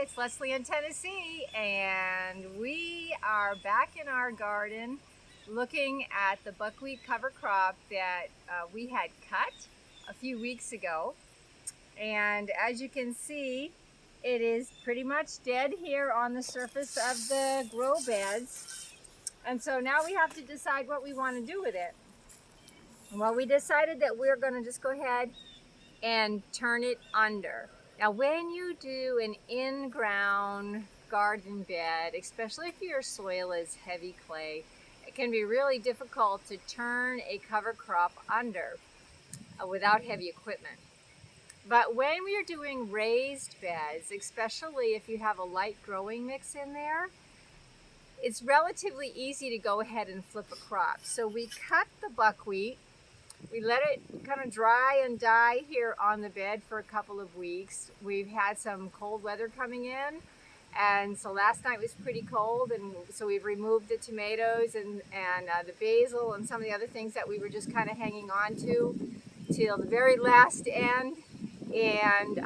Hi, it's Leslie in Tennessee, and we are back in our garden looking at the buckwheat cover crop that we had cut a few weeks ago. And as you can see, it is pretty much dead here on the surface of the grow beds. And so now we have to decide what we want to do with it. Well, we decided that we're going to just go ahead and turn it under. Now, when you do an in-ground garden bed, especially if your soil is heavy clay, it can be really difficult to turn a cover crop under without heavy equipment. But when we are doing raised beds, especially if you have a light growing mix in there, it's relatively easy to go ahead and flip a crop. So we cut the buckwheat. We let it kind of dry and die here on the bed for a couple of weeks. We've had some cold weather coming in, and so last night was pretty cold, and so we've removed the tomatoes and the basil and some of the other things that we were just kind of hanging on to till the very last end, and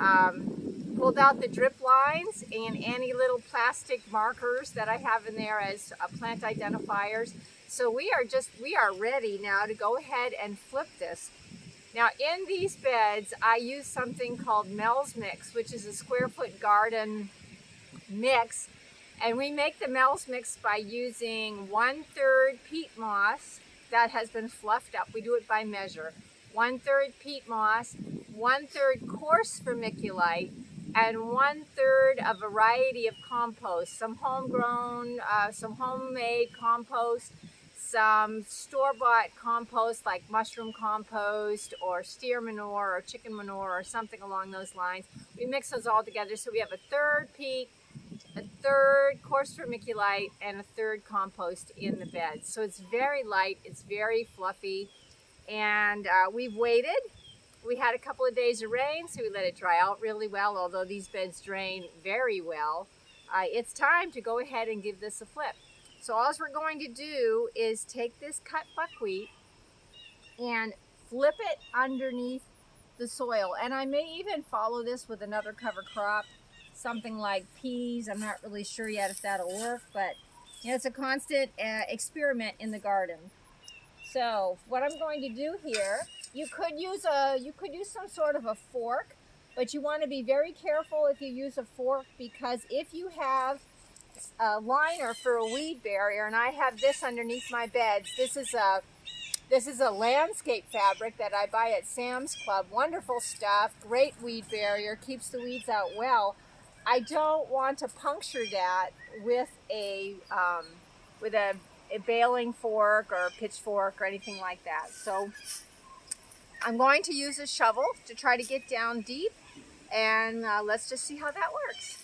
pulled out the drip lines and any little plastic markers that I have in there as plant identifiers. So we are ready now to go ahead and flip this. Now in these beds, I use something called Mel's Mix, which is a square foot garden mix. And we make the Mel's Mix by using 1/3 peat moss that has been fluffed up. We do it by measure. 1/3 peat moss, 1/3 coarse vermiculite, and 1/3 a variety of compost, some homegrown, some homemade compost, some store-bought compost like mushroom compost or steer manure or chicken manure or something along those lines. We mix those all together, so we have 1/3 peat, 1/3 coarse vermiculite, and 1/3 compost in the bed. So it's very light, it's very fluffy, and we've waited. We had a couple of days of rain, so we let it dry out really well, although these beds drain very well. It's time to go ahead and give this a flip. So all we're going to do is take this cut buckwheat and flip it underneath the soil. And I may even follow this with another cover crop, something like peas. I'm not really sure yet if that'll work, but you know, it's a constant experiment in the garden. So what I'm going to do here, you could use some sort of a fork, but you want to be very careful if you use a fork, because if you have a liner for a weed barrier, and I have this underneath my beds. This is a landscape fabric that I buy at Sam's Club. Wonderful stuff, great weed barrier, keeps the weeds out well. I don't want to puncture that with a baling fork or a pitchfork or anything like that. So I'm going to use a shovel to try to get down deep, and let's just see how that works.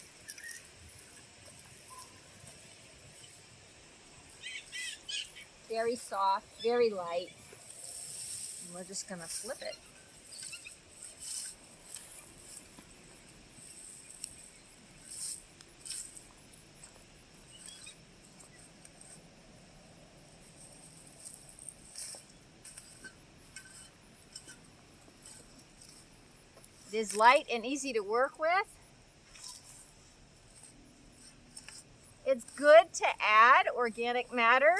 Very soft, very light. And we're just going to flip it. It is light and easy to work with. It's good to add organic matter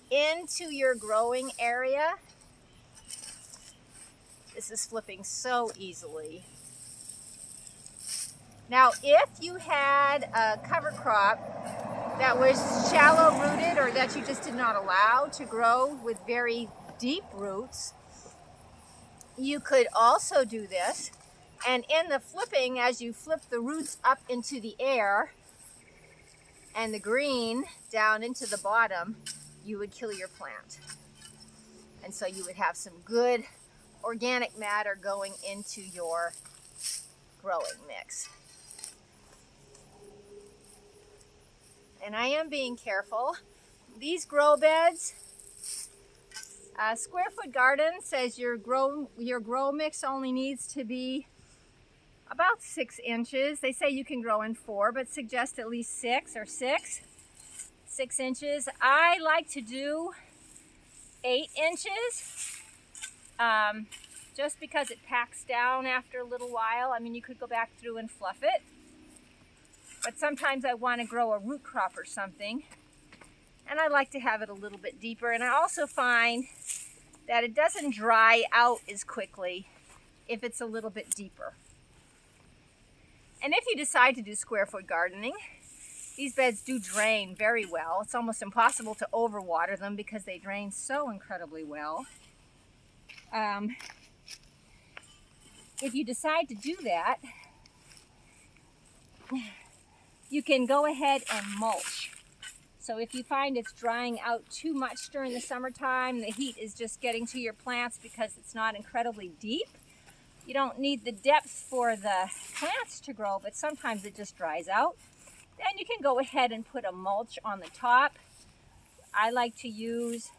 into your growing area. This is flipping so easily. Now, if you had a cover crop that was shallow rooted, or that you just did not allow to grow with very deep roots, you could also do this. And in the flipping, as you flip the roots up into the air and the green down into the bottom, you would kill your plant. And so you would have some good organic matter going into your growing mix. And I am being careful. These grow beds, Square Foot Garden says your grow mix only needs to be about 6 inches. They say you can grow in 4, but suggest at least 6 inches. I like to do 8 inches, just because it packs down after a little while. I mean, you could go back through and fluff it. but sometimes I want to grow a root crop or something, and I like to have it a little bit deeper. And I also find that it doesn't dry out as quickly if it's a little bit deeper. And if you decide to do square foot gardening, these beds do drain very well. It's almost impossible to overwater them because they drain so incredibly well. If you decide to do that, you can go ahead and mulch. So if you find it's drying out too much during the summertime, the heat is just getting to your plants because it's not incredibly deep, you don't need the depth for the plants to grow, but sometimes it just dries out. Then you can go ahead and put a mulch on the top. I like to use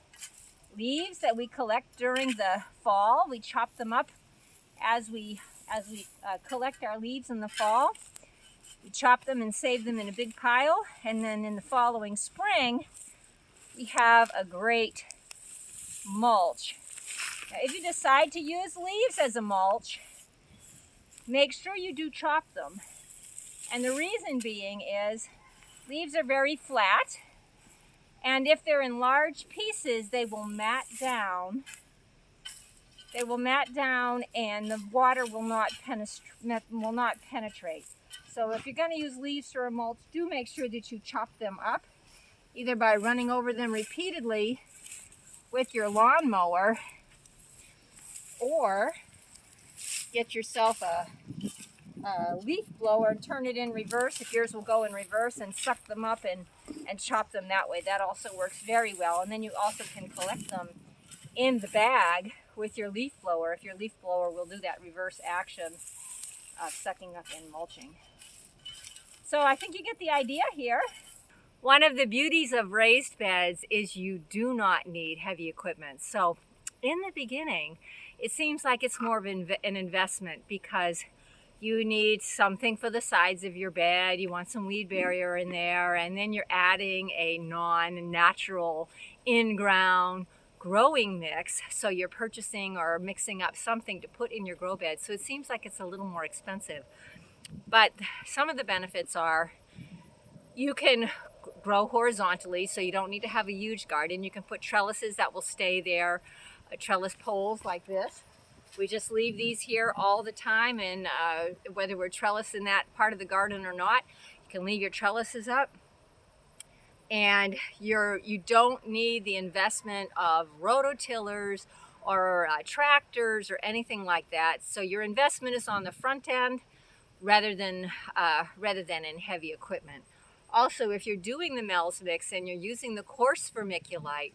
leaves that we collect during the fall. We chop them up as we collect our leaves in the fall. We chop them and save them in a big pile, and then in the following spring, we have a great mulch. Now, if you decide to use leaves as a mulch, make sure you do chop them. And the reason being is leaves are very flat, and if they're in large pieces, they will mat down. They will mat down, and the water will not penetrate. So if you're going to use leaves for a mulch, do make sure that you chop them up, either by running over them repeatedly with your lawnmower, or get yourself a leaf blower and turn it in reverse. If yours will go in reverse, and suck them up and chop them that way. That also works very well. And then you also can collect them in the bag with your leaf blower, if your leaf blower will do that reverse action of sucking up and mulching. So I think you get the idea here. One of the beauties of raised beds is you do not need heavy equipment. So in the beginning, it seems like it's more of an investment because you need something for the sides of your bed. You want some weed barrier in there, and then you're adding a non-natural in-ground growing mix. So you're purchasing or mixing up something to put in your grow bed. So it seems like it's a little more expensive. But some of the benefits are you can grow horizontally, so you don't need to have a huge garden. You can put trellises that will stay there, trellis poles like this. We just leave these here all the time, and whether we're trellising that part of the garden or not, you can leave your trellises up. And you don't need the investment of rototillers or tractors or anything like that. So your investment is on the front end rather than in heavy equipment. Also, if you're doing the Mel's Mix and you're using the coarse vermiculite,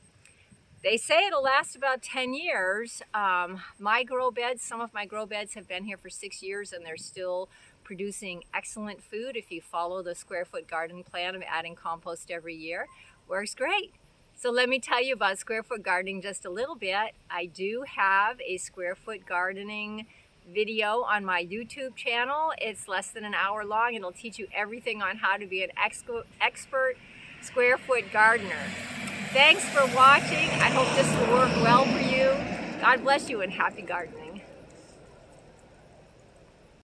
they say it'll last about 10 years. My grow beds, some of my grow beds have been here for 6 years, and they're still producing excellent food. If you follow the square foot garden plan of adding compost every year, works great. So let me tell you about square foot gardening just a little bit. I do have a square foot gardening video on my YouTube channel. It's less than an hour long. It'll teach you everything on how to be an expert square foot gardener. Thanks for watching. I hope this will work well for you. God bless you and happy gardening.